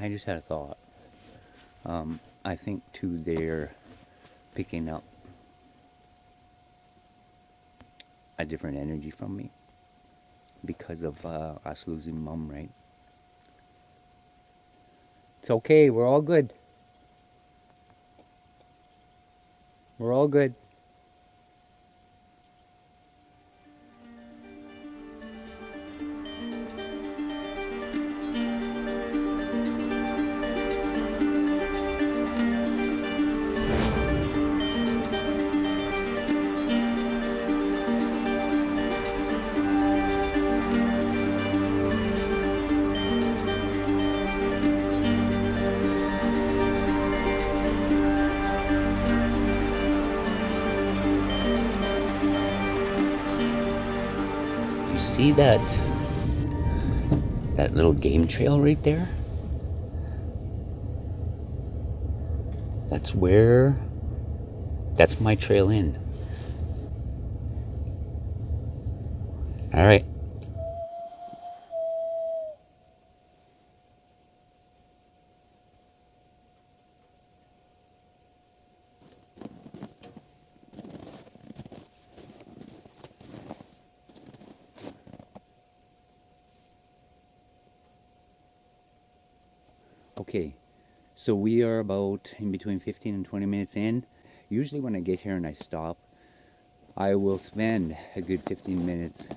I just had a thought. I think too they're picking up a different energy from me because of us losing Mom, right? It's okay. We're all good. We're all good. You see that little game trail right there? That's my trail in. All right. Okay, so we are about in between 15 and 20 minutes in. Usually when I get here and I stop, I will spend a good 15 minutes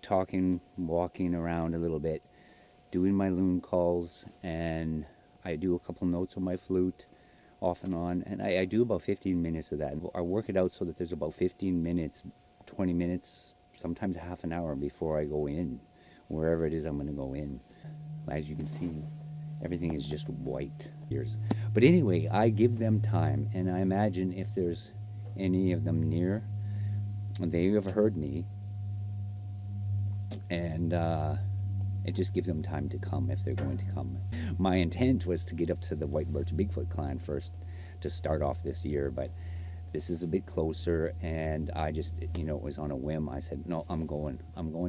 talking, walking around a little bit, doing my loon calls, and I do a couple notes on my flute off and on, and I do about 15 minutes of that. I work it out so that there's about 15 minutes, 20 minutes, sometimes half an hour before I go in, wherever it is I'm going to go in. As you can see, everything is just white here. But anyway, I give them time, and I imagine if there's any of them near, they have heard me, and it just gives them time to come if they're going to come. My intent was to get up to the White Birch Bigfoot clan first to start off this year, but this is a bit closer, and I just, it was on a whim. I said, no, I'm going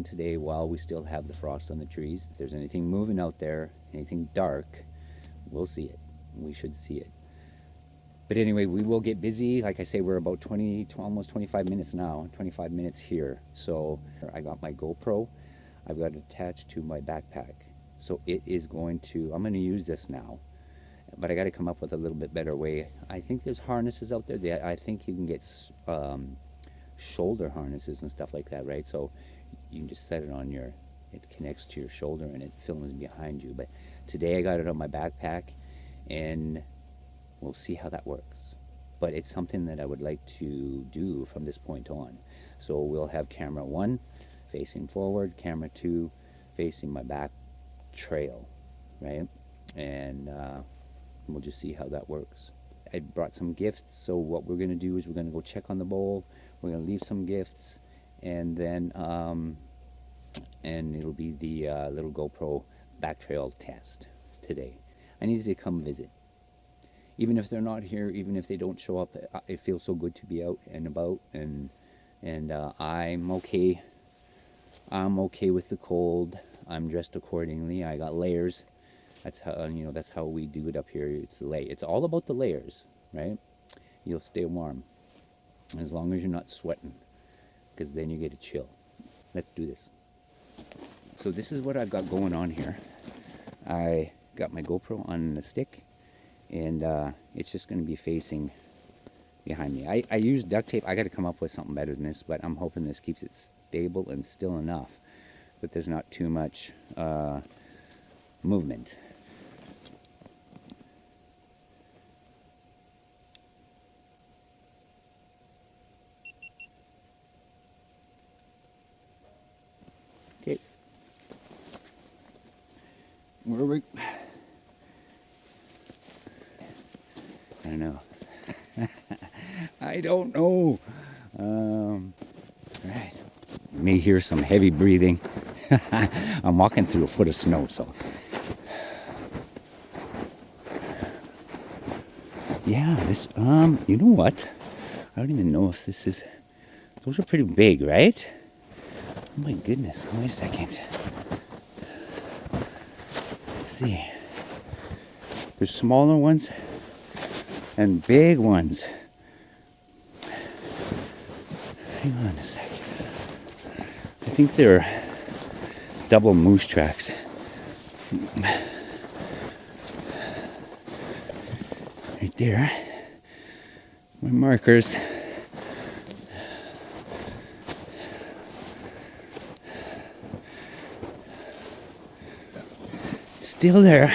today while we still have the frost on the trees. If there's anything moving out there, anything dark, we'll see it. We should see it. But anyway, we will get busy. Like I say, we're about 20 to almost 25 minutes now, 25 minutes here. So I got my GoPro. I've got it attached to my backpack. So it is I'm going to use this now. But I got to come up with a little bit better way. I think there's harnesses out there. I think you can get shoulder harnesses and stuff like that, right? So you can just set it on it connects to your shoulder and it films behind you. But today I got it on my backpack, and we'll see how that works. But it's something that I would like to do from this point on. So we'll have camera 1 facing forward, camera 2 facing my back trail, right? And we'll just see how that works. I brought some gifts, so what we're going to do is we're going to go check on the bowl. We're going to leave some gifts, and then and it'll be the little GoPro back trail test today. I needed to come visit. Even if they're not here, even if they don't show up, it feels so good to be out and about, and I'm okay. I'm okay with the cold. I'm dressed accordingly. I got layers. That's how we do it up here. It's all about the layers, right? You'll stay warm as long as you're not sweating, because then you get a chill. Let's do this. So this is what I've got going on here. I got my GoPro on the stick, and it's just going to be facing behind me. I use duct tape. I got to come up with something better than this, but I'm hoping this keeps it stable and still enough that there's not too much movement. Okay. Where are we? I don't know. I don't know. Right. You may hear some heavy breathing. I'm walking through a foot of snow, so. Yeah, this, you know what? I don't even know if this is, those are pretty big, right? Oh my goodness, wait a second. Let's see. There's smaller ones and big ones. Hang on a second. I think they're double moose tracks. Right there. My markers. Still there.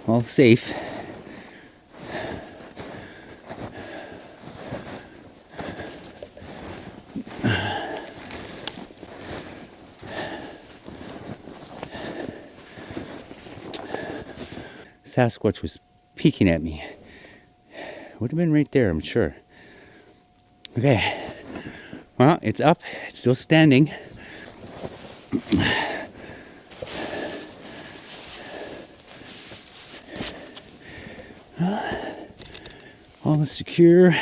All safe. Sasquatch was peeking at me. Would have been right there, I'm sure. Okay. Well, it's up. It's still standing. All is secure.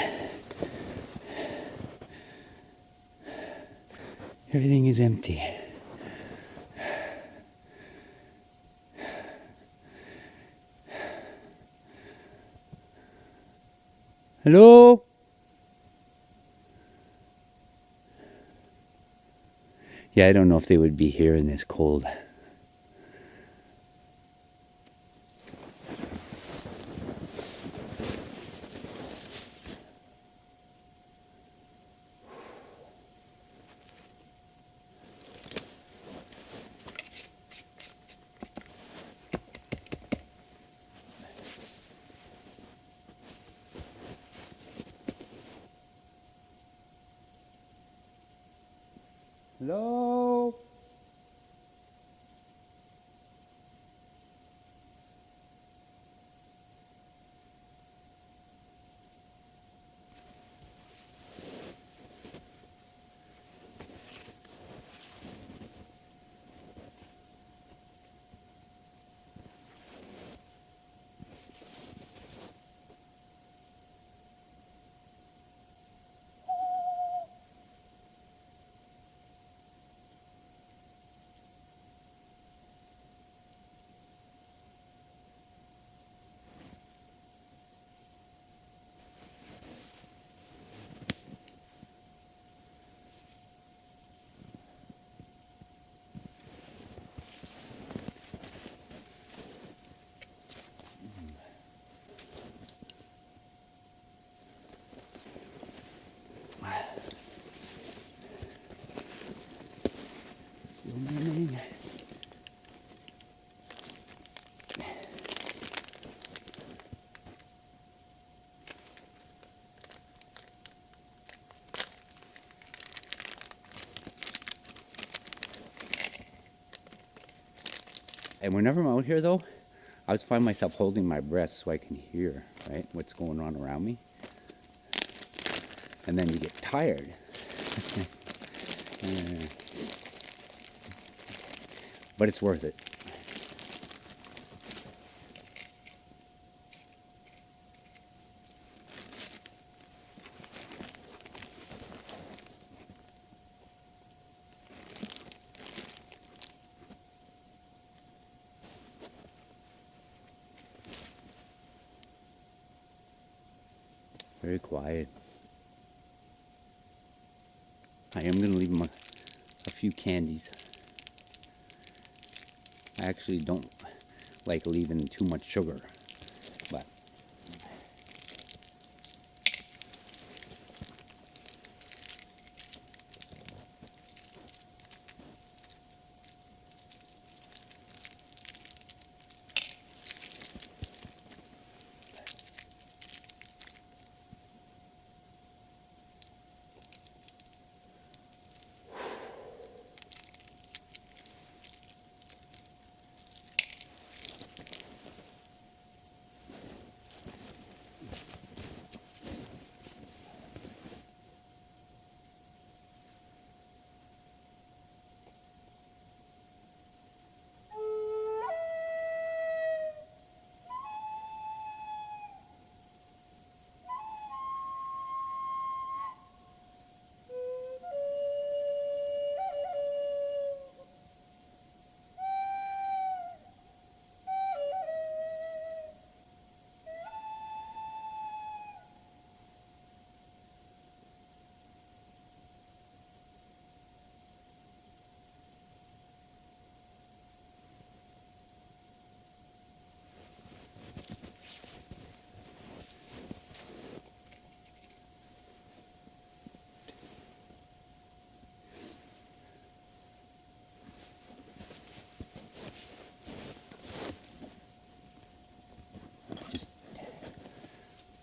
Everything is empty. Hello? Yeah, I don't know if they would be here in this cold. Hello? Still morning. And whenever I'm out here, though, I always find myself holding my breath so I can hear, right, what's going on around me. And then you get tired. But it's worth it. Very quiet. I am going to leave them a few candies. I actually don't like leaving too much sugar, but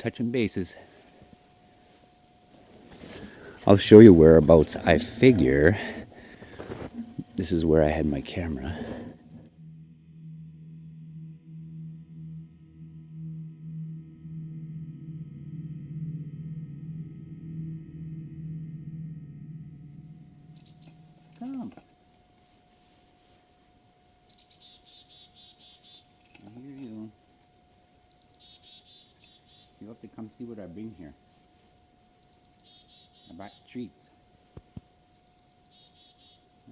touching bases. I'll show you whereabouts. I figure this is where I had my camera. Come. I hear you. You have to come see what I bring here. I brought treats.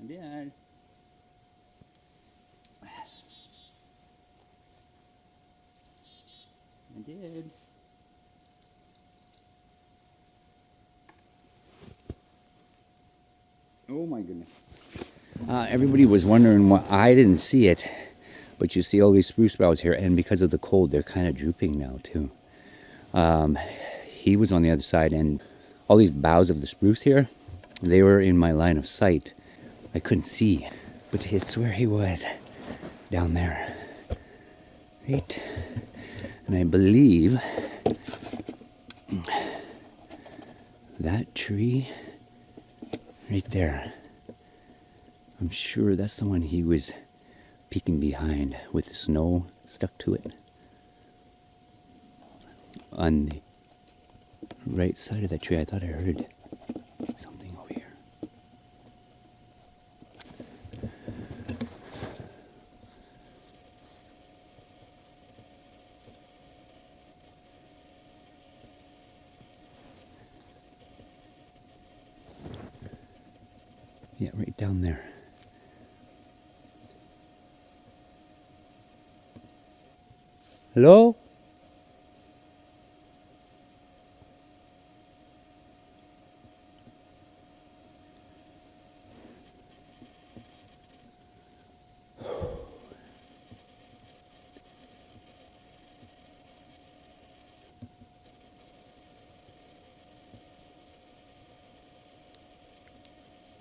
I did. I did. Oh my goodness. Everybody was wondering why I didn't see it, but you see all these spruce boughs here, and because of the cold, they're kind of drooping now too. He was on the other side, and all these boughs of the spruce here, they were in my line of sight. I couldn't see, but it's where he was, down there. Right? And I believe that tree right there, I'm sure that's the one he was peeking behind with the snow stuck to it. On the right side of that tree, I thought I heard something over here. Yeah, right down there. Hello?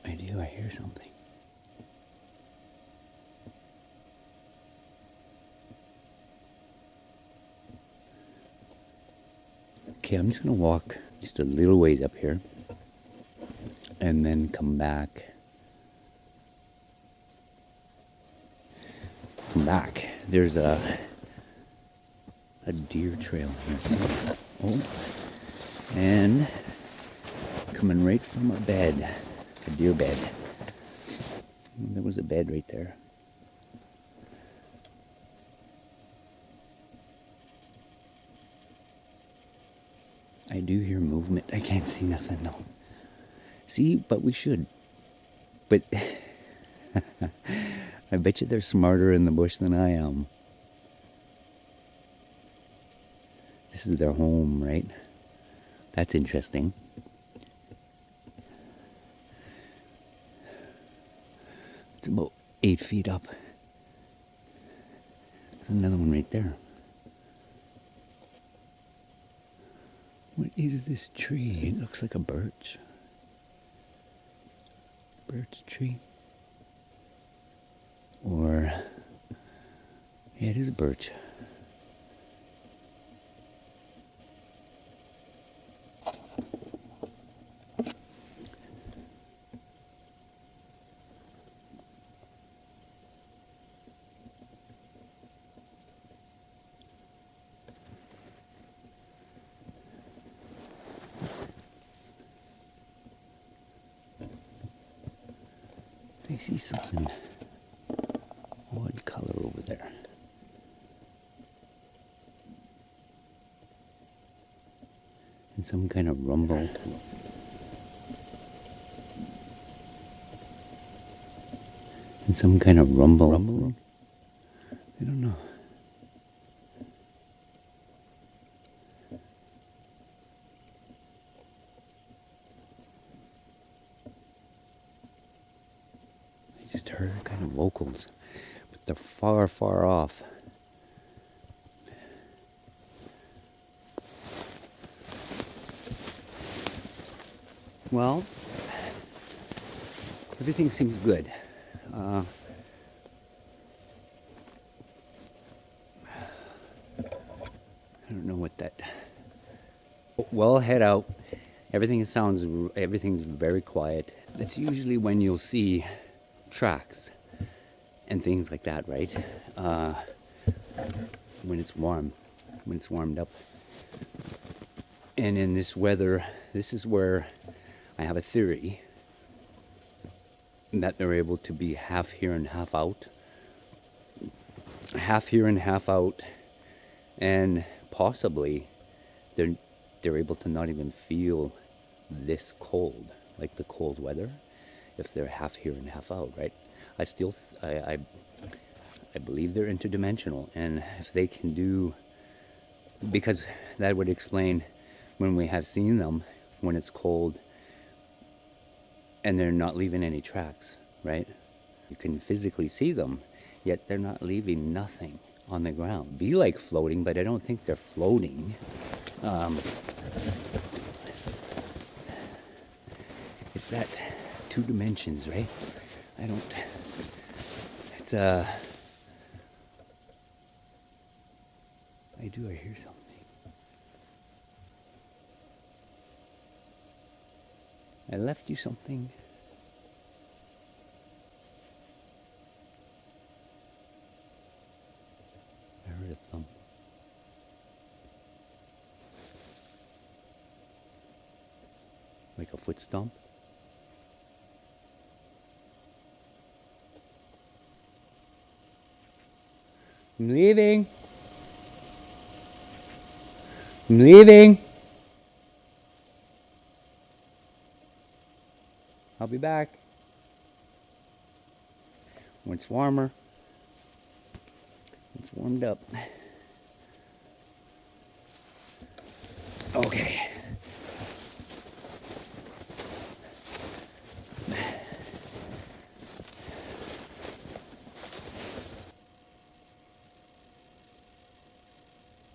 I do, I hear something. Okay, I'm just gonna walk just a little ways up here and then come back. There's a deer trail here. Oh, and coming right from a bed, a deer bed. There was a bed right there. I do hear movement. I can't see nothing though. See, but we should. But I bet you they're smarter in the bush than I am. This is their home, right? That's interesting. It's about 8 feet up. There's another one right there. What is this tree? It looks like a birch. Birch tree. Or, yeah, it is a birch. I see something odd color over there. And some kind of rumble. And some kind of rumbling. I don't know. I just heard kind of vocals, but they're far, far off. Well, everything seems good. I don't know what that We'll head out. Everything's very quiet. That's usually when you'll see tracks and things like that, right? When it's warm, when it's warmed up. And in this weather, this is where I have a theory that they're able to be half here and half out. Half here and half out, and possibly they're able to not even feel this cold, like the cold weather, if they're half here and half out, right? I believe they're interdimensional, and if they can do, because that would explain when we have seen them when it's cold and they're not leaving any tracks, right? You can physically see them, yet they're not leaving nothing on the ground. Be like floating, but I don't think they're floating. It's that 2 dimensions, right? It's I hear something. I left you something. I heard a thump. Like a foot stomp. I'm leaving. I'm leaving. I'll be back. When it's warmer. It's warmed up. Okay.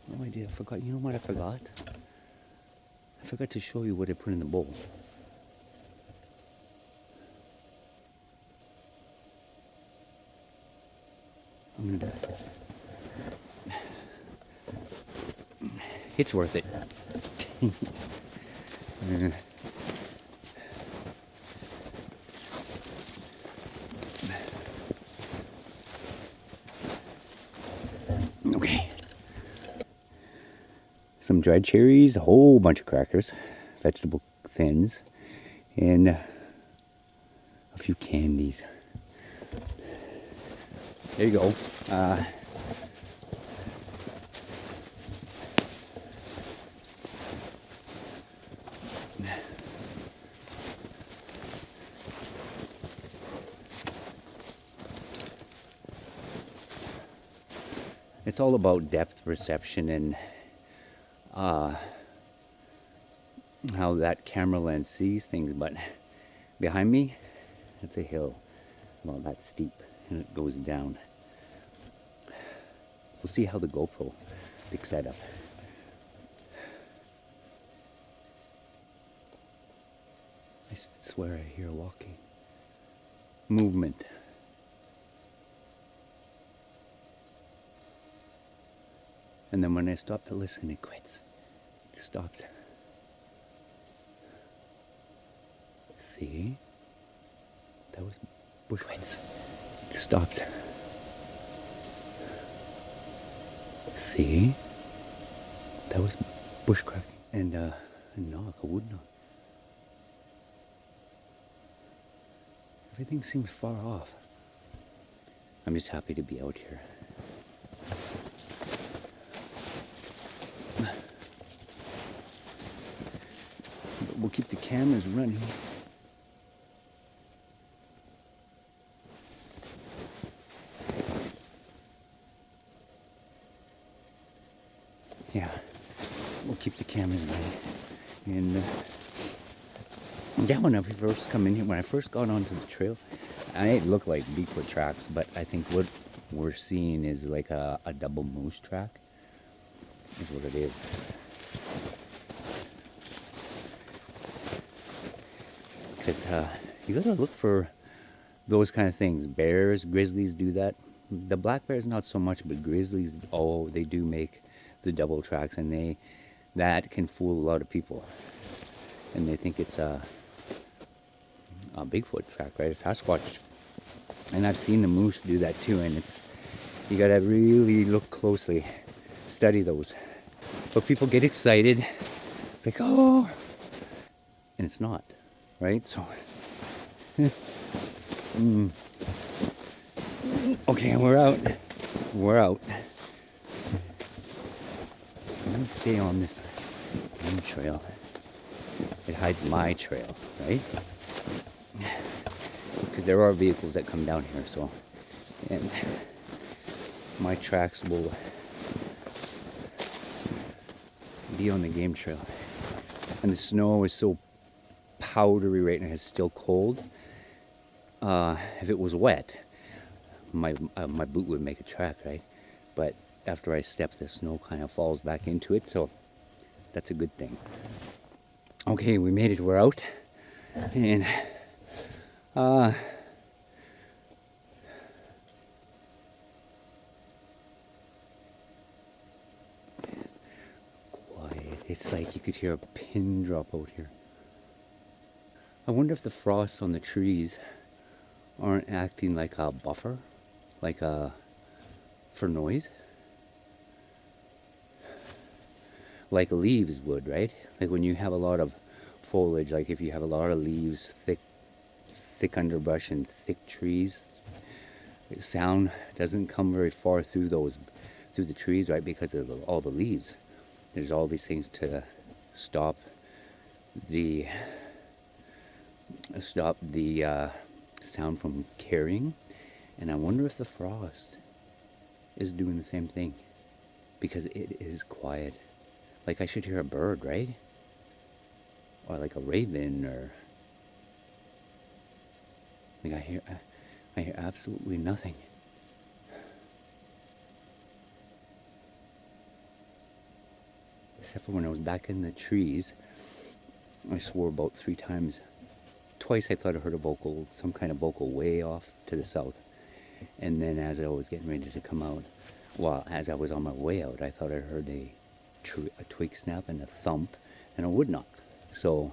No idea. I forgot. You know what I forgot? I forgot to show you what I put in the bowl. It's worth it. Okay. Some dried cherries, a whole bunch of crackers, vegetable thins, and a few candies. There you go. It's all about depth perception and how that camera lens sees things. But behind me, it's a hill, well, that's steep, and it goes down. We'll see how the GoPro picks that up. I swear I hear walking, movement. And then when I stop to listen, it quits. It stops. See? That was bushwhats. It stops. See? That was bushcrack. And a knock, a wood knock. Everything seems far off. I'm just happy to be out here. We'll keep the cameras running. Yeah, we'll keep the cameras running. And down when I first come in here, when I first got onto the trail, it looked like BIGFOOT tracks, but I think what we're seeing is like a double moose track, is what it is. Because you gotta look for those kind of things. Bears, grizzlies do that. The black bears not so much, but grizzlies, oh, they do make the double tracks, and that can fool a lot of people, and they think it's a Bigfoot track, right? It's Sasquatch. And I've seen the moose do that too, and you gotta really look closely, study those. But people get excited. It's like, oh, and it's not, right? So, okay, we're out. We're out. I'm gonna stay on this game trail. It hides my trail, right? Because there are vehicles that come down here, so, and my tracks will be on the game trail. And the snow is so powdery right now, it's still cold. If it was wet, my boot would make a track, right? But after I step, the snow kind of falls back into it, so that's a good thing. Okay, we made it, we're out. And quiet. It's like you could hear a pin drop out here. I wonder if the frost on the trees aren't acting like a buffer, for noise. Like leaves would, right? Like when you have a lot of foliage, like if you have a lot of leaves, thick underbrush and thick trees, sound doesn't come very far through the trees, right? Because of all the leaves. There's all these things to stop the sound from carrying. And I wonder if the frost is doing the same thing, because it is quiet. Like I should hear a bird, right? Or like a raven, or like I hear absolutely nothing. Except for when I was back in the trees, I swore about 3 times. Twice I thought I heard some kind of vocal way off to the south. And then as I was getting ready to come out, as I was on my way out, I thought I heard a twig snap and a thump and a wood knock. So,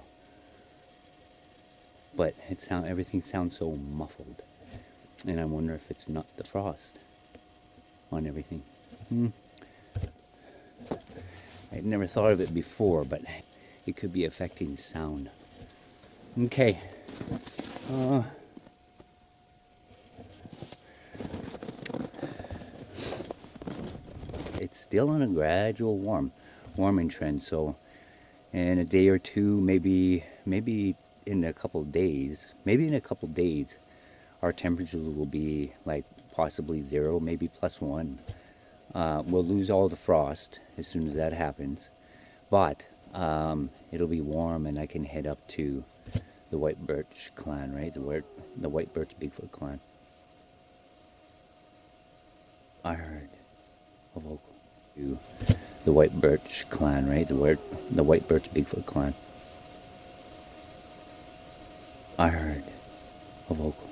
but everything sounds so muffled. And I wonder if it's not the frost on everything. I'd never thought of it before, but it could be affecting sound. Okay. It's still on a gradual warming trend, so in a day or two, maybe in a couple of days, our temperatures will be like possibly 0, maybe +1. We'll lose all the frost as soon as that happens, but it'll be warm, and I can head up to the White Birch clan, right? The White Birch Bigfoot clan. I heard a vocal. To the White Birch clan, right? The White Birch Bigfoot clan. I heard a vocal.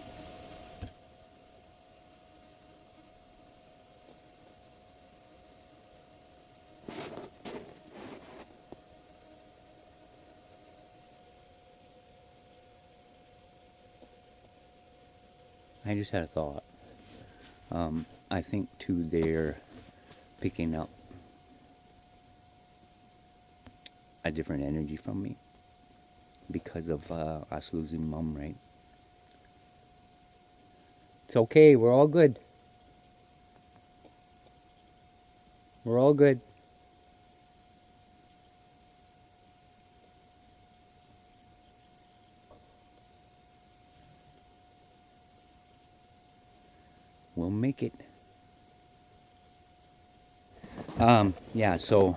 I just had a thought. I think too they're picking up a different energy from me because of us losing Mom, right? It's okay, we're all good. We're all good. We'll make it. Yeah, so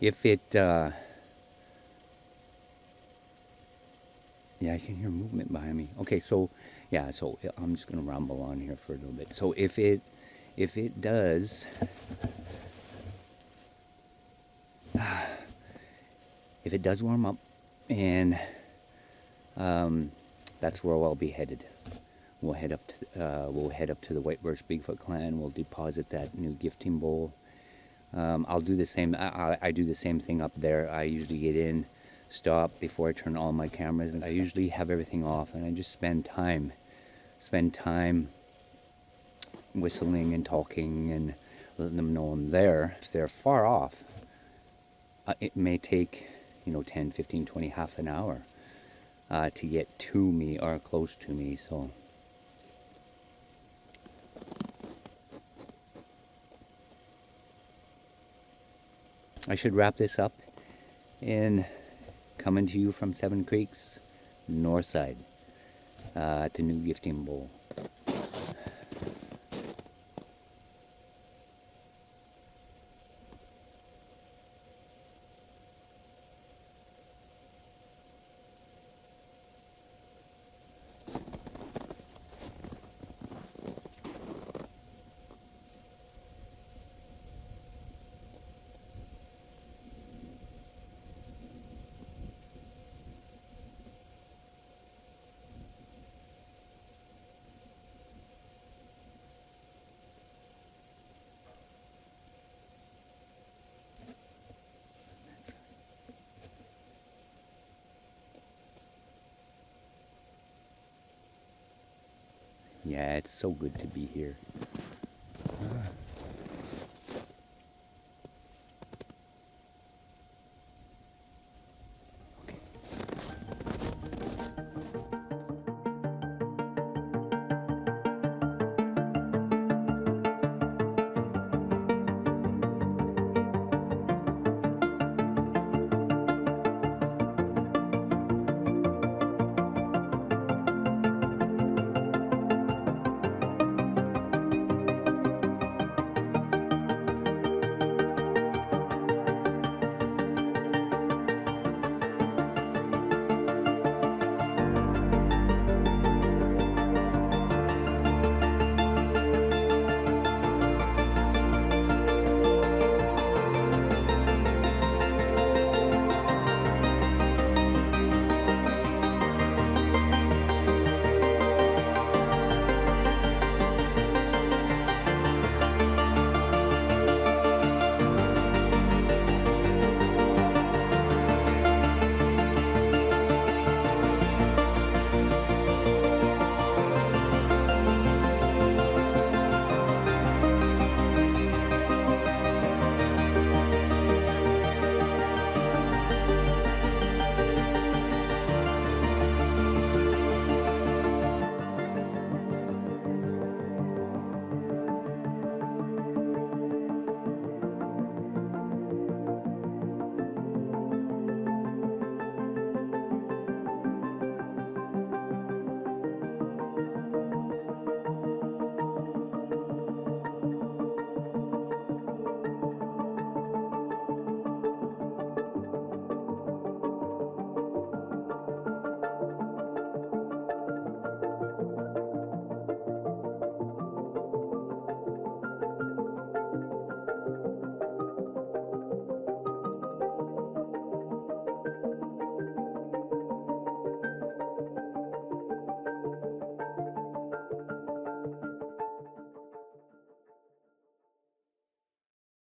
if it, yeah, I can hear movement behind me. Okay, so, yeah, so I'm just going to ramble on here for a little bit. So if it does, warm up, and that's where I'll be headed. We'll head up to the White Birch Bigfoot clan. We'll deposit that new gifting bowl. I'll do the same. I do the same thing up there. I usually get in, stop before I turn all my cameras, and I usually have everything off, and I just spend time whistling and talking and letting them know I'm there. If they're far off, it may take 10, 15, 20, half an hour to get to me or close to me. So I should wrap this up in coming to you from Seven Creeks, north side, at the new gifting bowl. Yeah, it's so good to be here.